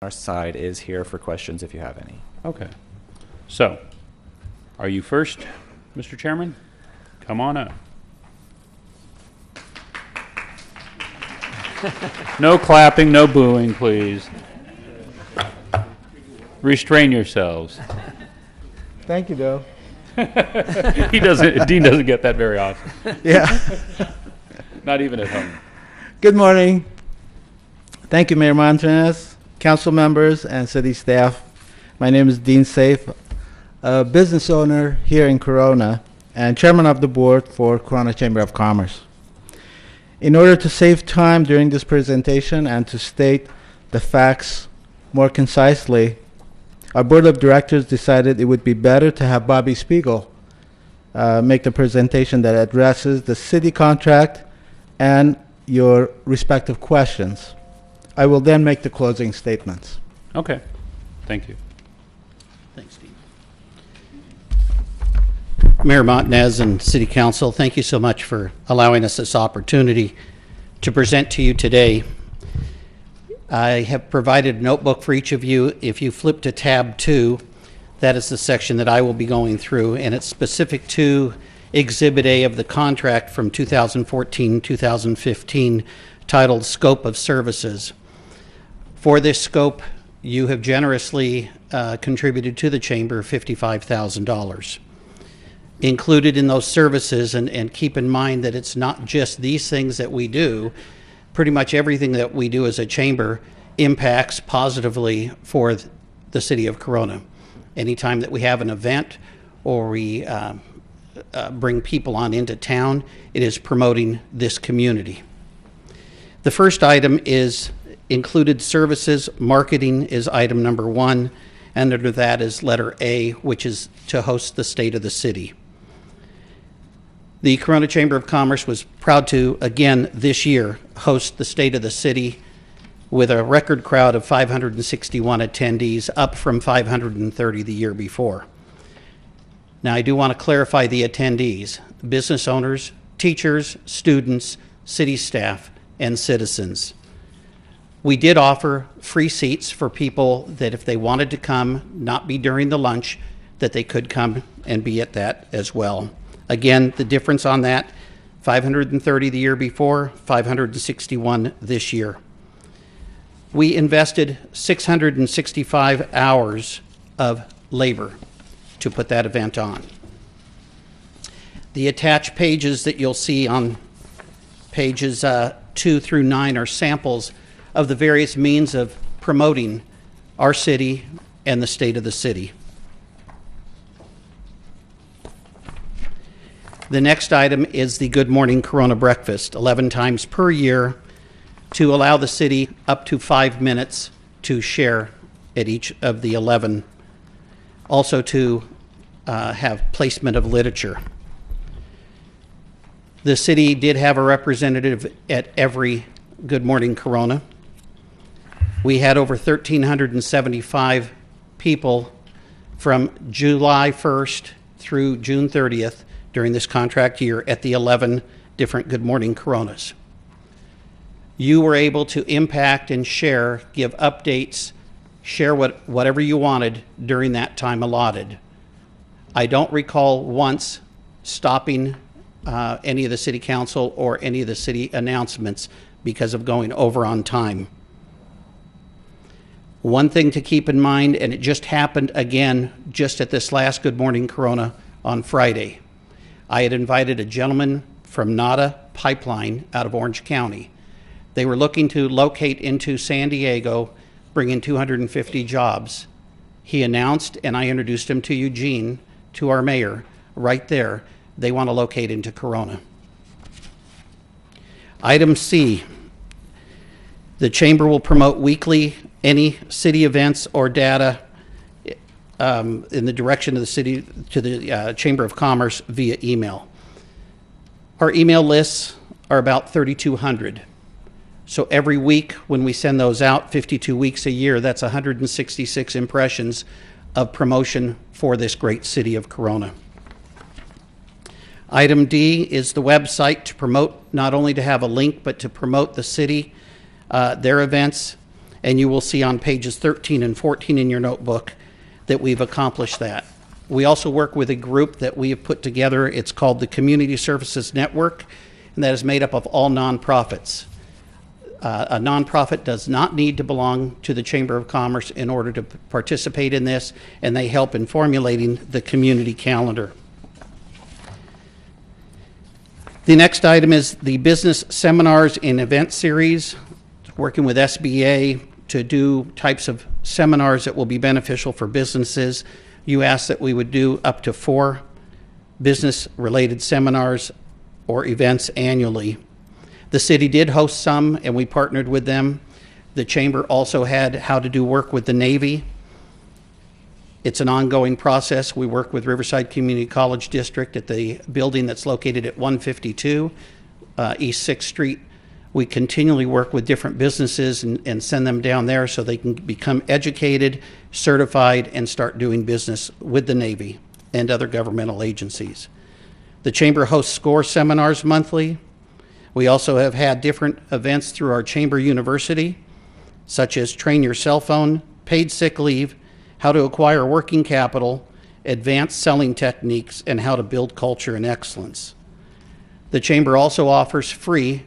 Our side is here for questions if you have any. Okay. So, are you first, Mr. Chairman? Come on up. No clapping, no booing, please. Restrain yourselves. Thank you, Bill. Dean doesn't get that very often. Yeah. Not even at home. Good morning. Thank you, Mayor Montanez, council members, and city staff. My name is Dean Safe, a business owner here in Corona and chairman of the board for Corona Chamber of Commerce. In order to save time during this presentation and to state the facts more concisely, our board of directors decided it would be better to have Bobby Spiegel make the presentation that addresses the city contract and your respective questions. I will then make the closing statements. Okay. Thank you. Thanks, Steve. Mayor Montanez and City Council, thank you so much for allowing us this opportunity to present to you today. I have provided a notebook for each of you. If you flip to tab 2, that is the section that I will be going through, and it's specific to Exhibit A of the contract from 2014-2015 titled Scope of Services. For this scope, you have generously contributed to the Chamber $55,000. Included in those services, and keep in mind that it's not just these things that we do, pretty much everything that we do as a chamber impacts positively for the city of Corona. Anytime that we have an event or we bring people on into town, it is promoting this community. The first item is included services. Marketing is item number 1, and under that is letter A, which is to host the State of the City. The Corona Chamber of Commerce was proud to, again this year, host the State of the City with a record crowd of 561 attendees, up from 530 the year before. Now, I do want to clarify the attendees: business owners, teachers, students, city staff, and citizens. We did offer free seats for people that if they wanted to come, not be during the lunch, that they could come and be at that as well. Again, the difference on that, 530 the year before, 561 this year. We invested 665 hours of labor to put that event on. The attached pages that you'll see on pages 2 through 9 are samples of the various means of promoting our city and the state of the city. The next item is the Good Morning Corona breakfast, 11 times per year, to allow the city up to 5 minutes to share at each of the 11. Also to have placement of literature. The city did have a representative at every Good Morning Corona. We had over 1,375 people from July 1st through June 30th during this contract year at the 11 different Good Morning Coronas. You were able to impact and share, give updates, share whatever you wanted during that time allotted. I don't recall once stopping any of the city council or any of the city announcements because of going over on time. One thing to keep in mind, and it just happened again just at this last Good Morning Corona on Friday. I had invited a gentleman from NADA Pipeline out of Orange County. They were looking to locate into San Diego, bring in 250 jobs. He announced, and I introduced him to Eugene, to our mayor, right there. They want to locate into Corona. Item C, the chamber will promote weekly any city events or data in the direction of the city to the Chamber of Commerce via email. Our email lists are about 3,200. So every week when we send those out, 52 weeks a year, that's 166 impressions of promotion for this great city of Corona. Item D is the website to promote, not only to have a link, but to promote the city, their events, And you will see on pages 13 and 14 in your notebook that we've accomplished that. We also work with a group that we have put together. It's called the Community Services Network, and that is made up of all nonprofits. A nonprofit does not need to belong to the Chamber of Commerce in order to participate in this, and they help in formulating the community calendar. The next item is the Business Seminars and Event Series, working with SBA to do types of seminars that will be beneficial for businesses. You asked that we would do up to 4 business-related seminars or events annually. The city did host some, and we partnered with them. The chamber also had how to do work with the Navy. It's an ongoing process. We work with Riverside Community College District at the building that's located at 152 East 6th Street. We continually work with different businesses and send them down there so they can become educated, certified, and start doing business with the Navy and other governmental agencies. The chamber hosts SCORE seminars monthly. We also have had different events through our Chamber University, such as Train Your Cell Phone, Paid Sick Leave, How to Acquire Working Capital, Advanced Selling Techniques, and How to Build Culture and Excellence. The Chamber also offers free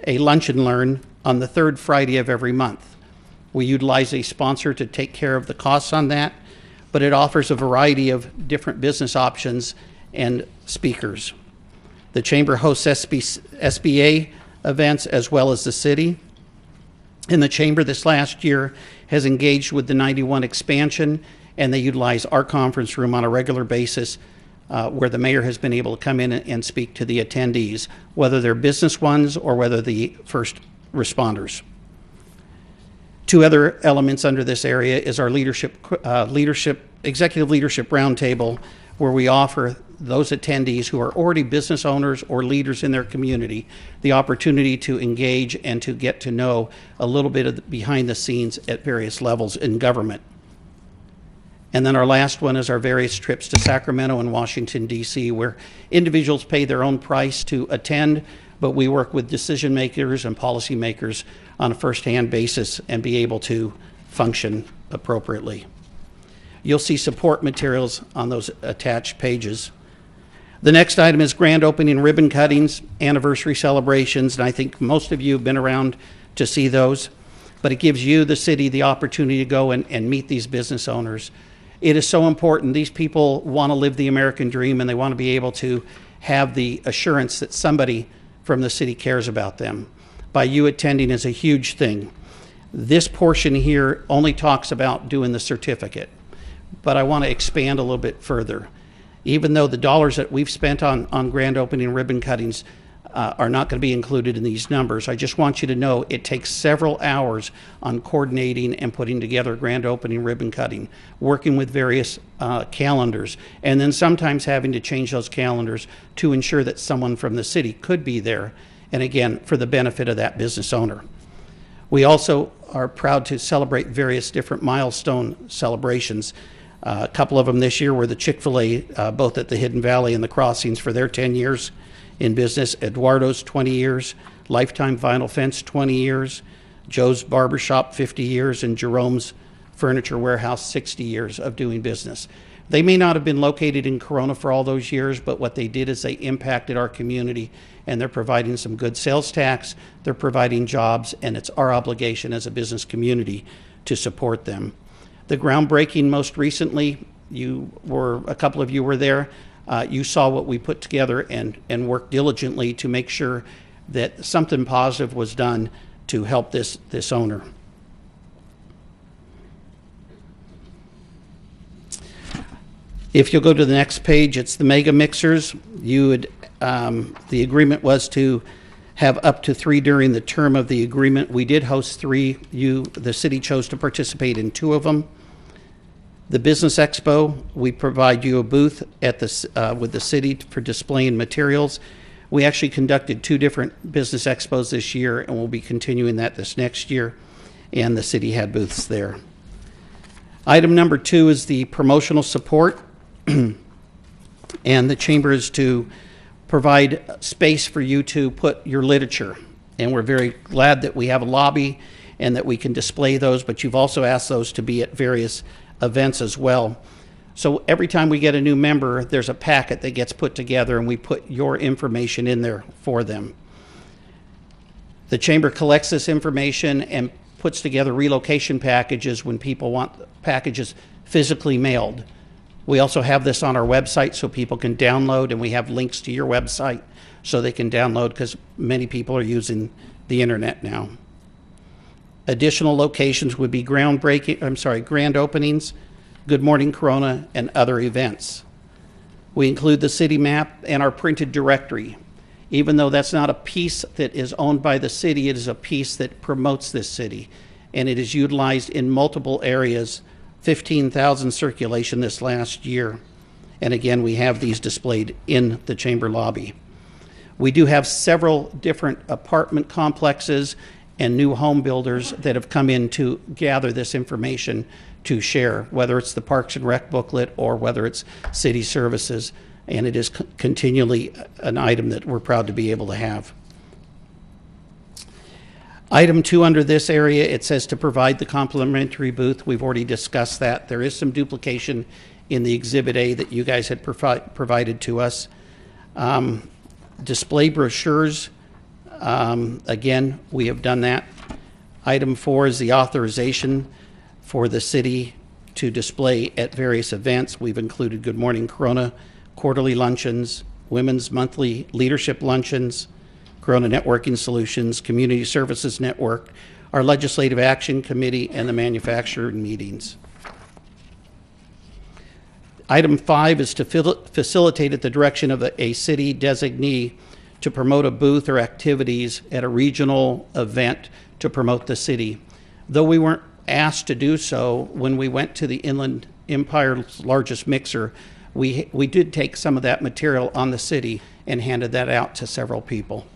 a Lunch and Learn on the 3rd Friday of every month. We utilize a sponsor to take care of the costs on that, but it offers a variety of different business options and speakers. The Chamber hosts SBA events as well as the city. And the Chamber this last year has engaged with the 91 expansion, and they utilize our conference room on a regular basis where the mayor has been able to come in and speak to the attendees, whether they're business ones or whether the first responders. 2 other elements under this area is our executive leadership roundtable, where we offer those attendees who are already business owners or leaders in their community the opportunity to engage and to get to know a little bit of the behind the scenes at various levels in government. And then our last one is our various trips to Sacramento and Washington, D.C., where individuals pay their own price to attend, but we work with decision makers and policy makers on a first-hand basis and be able to function appropriately. You'll see support materials on those attached pages. The next item is grand opening ribbon cuttings, anniversary celebrations, and I think most of you have been around to see those, but it gives you, the city, the opportunity to go and meet these business owners. It is so important. These people want to live the American dream, and they want to be able to have the assurance that somebody from the city cares about them. By you attending is a huge thing. This portion here only talks about doing the certificate, but I want to expand a little bit further. Even though the dollars that we've spent on grand opening ribbon cuttings are not going to be included in these numbers, I just want you to know it takes several hours on coordinating and putting together grand opening ribbon cutting, working with various calendars, and then sometimes having to change those calendars to ensure that someone from the city could be there, and again, for the benefit of that business owner. We also are proud to celebrate various different milestone celebrations. A couple of them this year were the Chick-fil-A, both at the Hidden Valley and the Crossings, for their 10 years in business, Eduardo's 20 years, Lifetime Vinyl Fence 20 years, Joe's Barbershop 50 years, and Jerome's Furniture Warehouse 60 years of doing business. They may not have been located in Corona for all those years, but what they did is they impacted our community, and they're providing some good sales tax, they're providing jobs, and it's our obligation as a business community to support them. The groundbreaking most recently, a couple of you were there. You saw what we put together and worked diligently to make sure that something positive was done to help this owner. If you'll go to the next page, it's the mega mixers. The agreement was to have up to 3 during the term of the agreement. We did host 3. The city chose to participate in 2 of them. The Business Expo, we provide you a booth at with the city for displaying materials. We actually conducted 2 different business expos this year, and we'll be continuing that this next year, and the city had booths there. Item number 2 is the promotional support, and the chamber is to provide space for you to put your literature, and we're very glad that we have a lobby and that we can display those, but you've also asked those to be at various events as well. So every time we get a new member, there's a packet that gets put together, and we put your information in there for them. The Chamber collects this information and puts together relocation packages when people want packages physically mailed. We also have this on our website so people can download, and we have links to your website so they can download, because many people are using the internet now. Additional locations would be grand openings, Good Morning Corona, and other events. We include the city map and our printed directory. Even though that's not a piece that is owned by the city, it is a piece that promotes this city, and it is utilized in multiple areas. 15,000 circulation this last year, and again, we have these displayed in the Chamber lobby. We do have several different apartment complexes and new home builders that have come in to gather this information to share, whether it's the Parks and Rec booklet or whether it's city services, and it is continually an item that we're proud to be able to have. Item 2 under this area, it says to provide the complimentary booth. We've already discussed that. There is some duplication in the Exhibit A that you guys had provided to us. Display brochures, again, we have done that. Item 4 is the authorization for the city to display at various events. We've included Good Morning Corona, quarterly luncheons, women's monthly leadership luncheons, Corona Networking Solutions, Community Services Network, our Legislative Action Committee, and the manufacturing meetings. Item 5 is to facilitate at the direction of a city designee to promote a booth or activities at a regional event to promote the city. Though we weren't asked to do so, when we went to the Inland Empire's largest mixer, we did take some of that material on the city and handed that out to several people.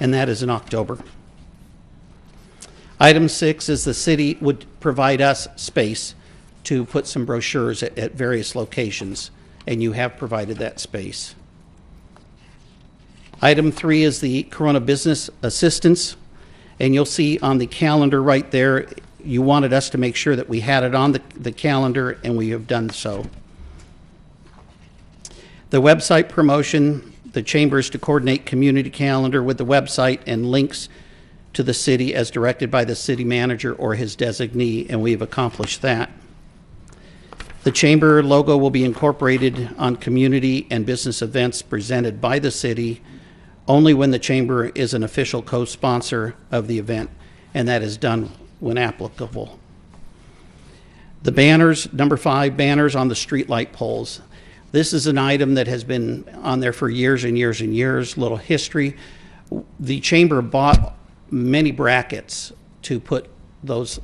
And that is in October. Item 6 is the city would provide us space to put some brochures at various locations, and you have provided that space. Item 3 is the Corona Business Assistance, and you'll see on the calendar right there, you wanted us to make sure that we had it on the calendar, and we have done so. The website promotion, the chamber is to coordinate community calendar with the website and links to the city as directed by the city manager or his designee, and we've accomplished that. The chamber logo will be incorporated on community and business events presented by the city only when the chamber is an official co-sponsor of the event, and that is done when applicable. The banners, number 5, banners on the streetlight poles. This is an item that has been on there for years and years and years. Little history. The chamber bought many brackets to put those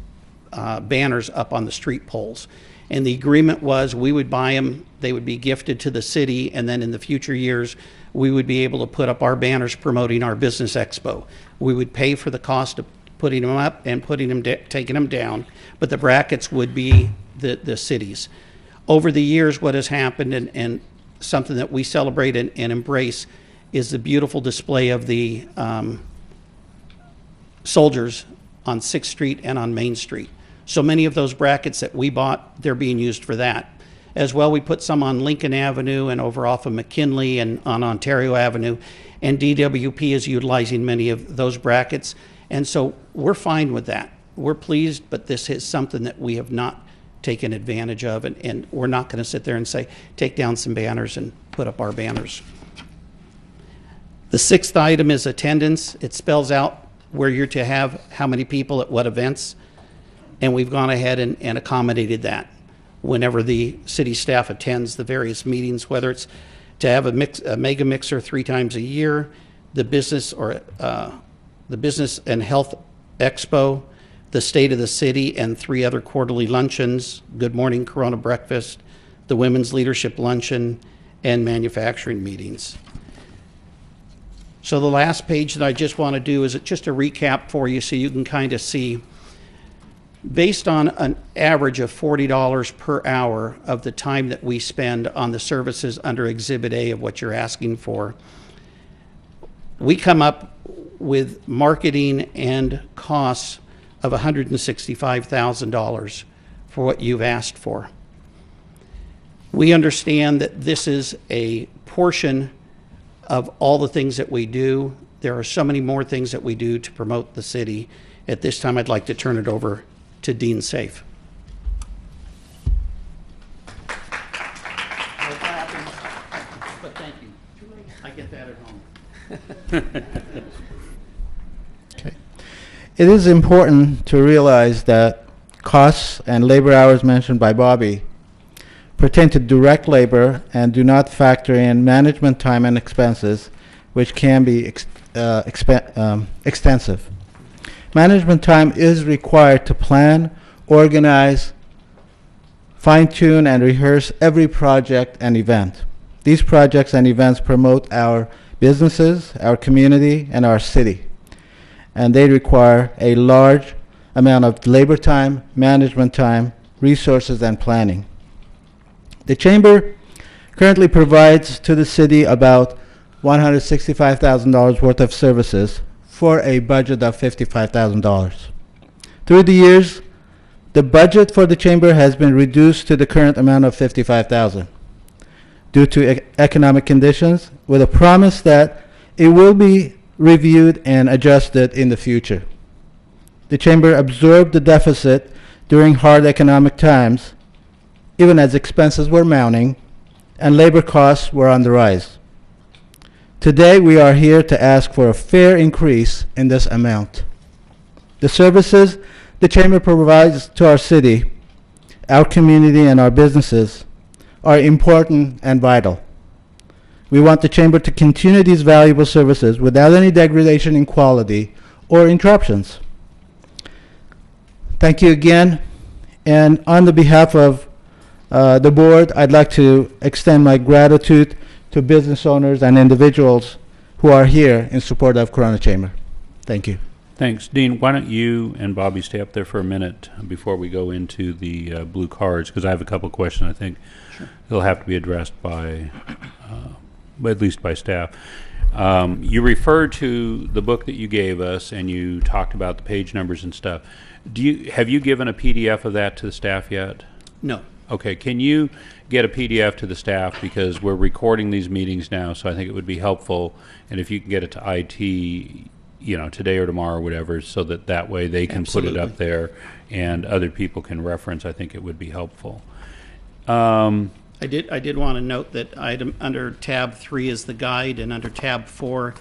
banners up on the street poles. And the agreement was we would buy them, they would be gifted to the city, and then in the future years, we would be able to put up our banners promoting our business expo. We would pay for the cost of putting them up and taking them down, but the brackets would be the city's. Over the years, what has happened, and something that we celebrate and embrace, is the beautiful display of the soldiers on 6th Street and on Main Street. So many of those brackets that we bought, they're being used for that. As well, we put some on Lincoln Avenue and over off of McKinley and on Ontario Avenue, and DWP is utilizing many of those brackets. And so we're fine with that. We're pleased, but this is something that we have not taken advantage of, and we're not going to sit there and say, take down some banners and put up our banners. The 6th item is attendance. It spells out where you're to have how many people at what events, and we've gone ahead and accommodated that whenever the city staff attends the various meetings, whether it's to have a mega mixer 3 times a year, the business and health expo, the State of the City, and 3 other quarterly luncheons, Good Morning Corona breakfast, the Women's Leadership Luncheon, and manufacturing meetings. So the last page that I just want to do is just a recap for you so you can kind of see, based on an average of $40 per hour of the time that we spend on the services under Exhibit A of what you're asking for, we come up with marketing and costs of $165,000 for what you've asked for. We understand that this is a portion of all the things that we do. There are so many more things that we do to promote the city. At this time, I'd like to turn it over to Dean Safe. But thank you. I get that at home. Okay. It is important to realize that costs and labor hours mentioned by Bobby pertain to direct labor and do not factor in management time and expenses, which can be extensive. Management time is required to plan, organize, fine-tune, and rehearse every project and event. These projects and events promote our businesses, our community, and our city. And they require a large amount of labor time, management time, resources, and planning. The Chamber currently provides to the city about $165,000 worth of services for a budget of $55,000. Through the years, the budget for the Chamber has been reduced to the current amount of $55,000 due to economic conditions, with a promise that it will be reviewed and adjusted in the future. The Chamber absorbed the deficit during hard economic times, even as expenses were mounting and labor costs were on the rise. Today, we are here to ask for a fair increase in this amount. The services the Chamber provides to our city, our community, and our businesses are important and vital. We want the Chamber to continue these valuable services without any degradation in quality or interruptions. Thank you again. And on the behalf of the board, I'd like to extend my gratitude to business owners and individuals who are here in support of Corona Chamber. Thank you. Thanks. Dean, why don't you and Bobby stay up there for a minute before we go into the blue cards, because I have a couple of questions I think they'll have to be addressed by, at least by staff. You referred to the book that you gave us, and you talked about the page numbers and stuff. Have you given a PDF of that to the staff yet? No. Okay, can you get a PDF to the staff, because we're recording these meetings now, so I think it would be helpful, and if you can get it to IT, today or tomorrow or whatever, so that way they can put it up there and other people can reference, I think it would be helpful. I did want to note that item under tab 3 is the guide, and under tab 4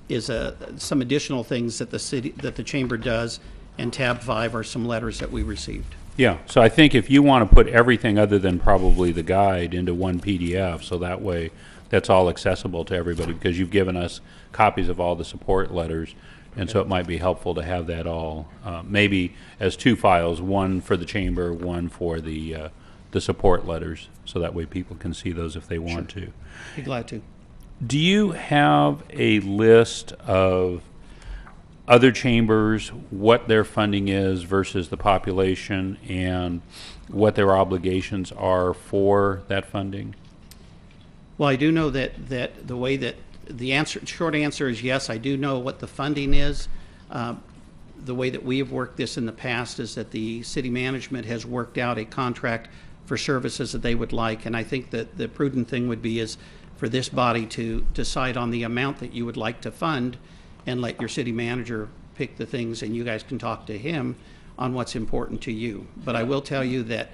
is some additional things that the Chamber does, and tab 5 are some letters that we received. Yeah, so I think if you want to put everything other than probably the guide into one PDF, so that way that's all accessible to everybody, because you've given us copies of all the support letters, and so it might be helpful to have that all, maybe as 2 files, one for the Chamber, one for the support letters, so that way people can see those if they want to. Be glad to. Do you have a list of other chambers, what their funding is versus the population, and what their obligations are for that funding? Well, I do know that the way that short answer is yes, I do know what the funding is. The way that we have worked this in the past is that the city management has worked out a contract for services that they would like, and I think that the prudent thing would be is for this body to decide on the amount that you would like to fund, and let your city manager pick the things, and you guys can talk to him on what's important to you. But I will tell you that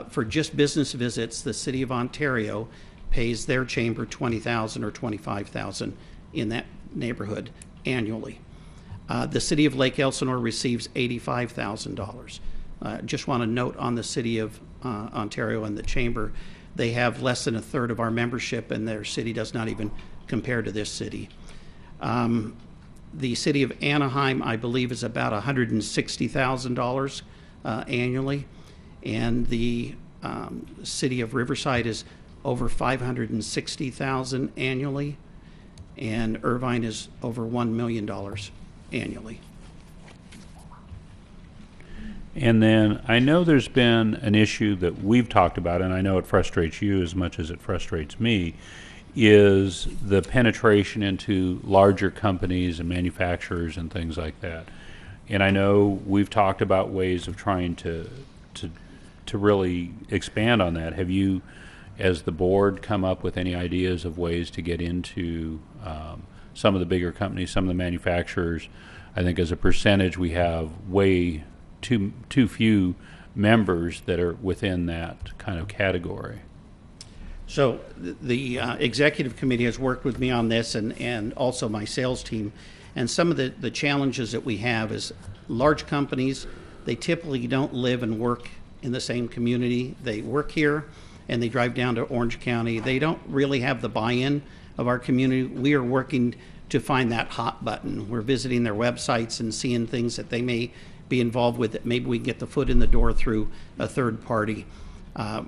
for just business visits, the City of Ontario pays their chamber $20,000 or $25,000 in that neighborhood annually. The City of Lake Elsinore receives $85,000. Just want to note on the City of Ontario and the Chamber, they have less than a third of our membership, and their city does not even compare to this city. The City of Anaheim, I believe, is about $160,000 annually, and the City of Riverside is over $560,000 annually, and Irvine is over $1 million annually. And then I know there's been an issue that we've talked about, and I know it frustrates you as much as it frustrates me, is the penetration into larger companies and manufacturers and things like that. And I know we've talked about ways of trying to really expand on that. Have you, as the board, come up with any ideas of ways to get into some of the bigger companies, some of the manufacturers? I think as a percentage we have way too few members that are within that kind of category. So the executive committee has worked with me on this, and also my sales team. And some of the challenges that we have is large companies, they typically don't live and work in the same community. They work here and they drive down to Orange County. They don't really have the buy-in of our community. We are working to find that hot button. We're visiting their websites and seeing things that they may be involved with that maybe we can get the foot in the door through a third party.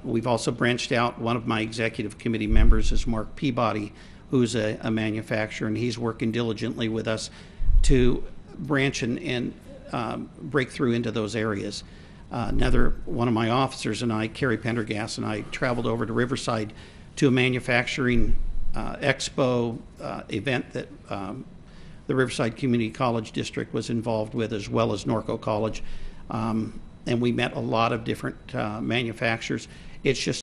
We've also branched out. One of my executive committee members is Mark Peabody, who's a manufacturer, and he's working diligently with us to branch and break through into those areas. Another one of my officers and I, Carrie Pendergast, and I traveled over to Riverside to a manufacturing expo event that the Riverside Community College District was involved with, as well as Norco College. And we met a lot of different manufacturers. It's just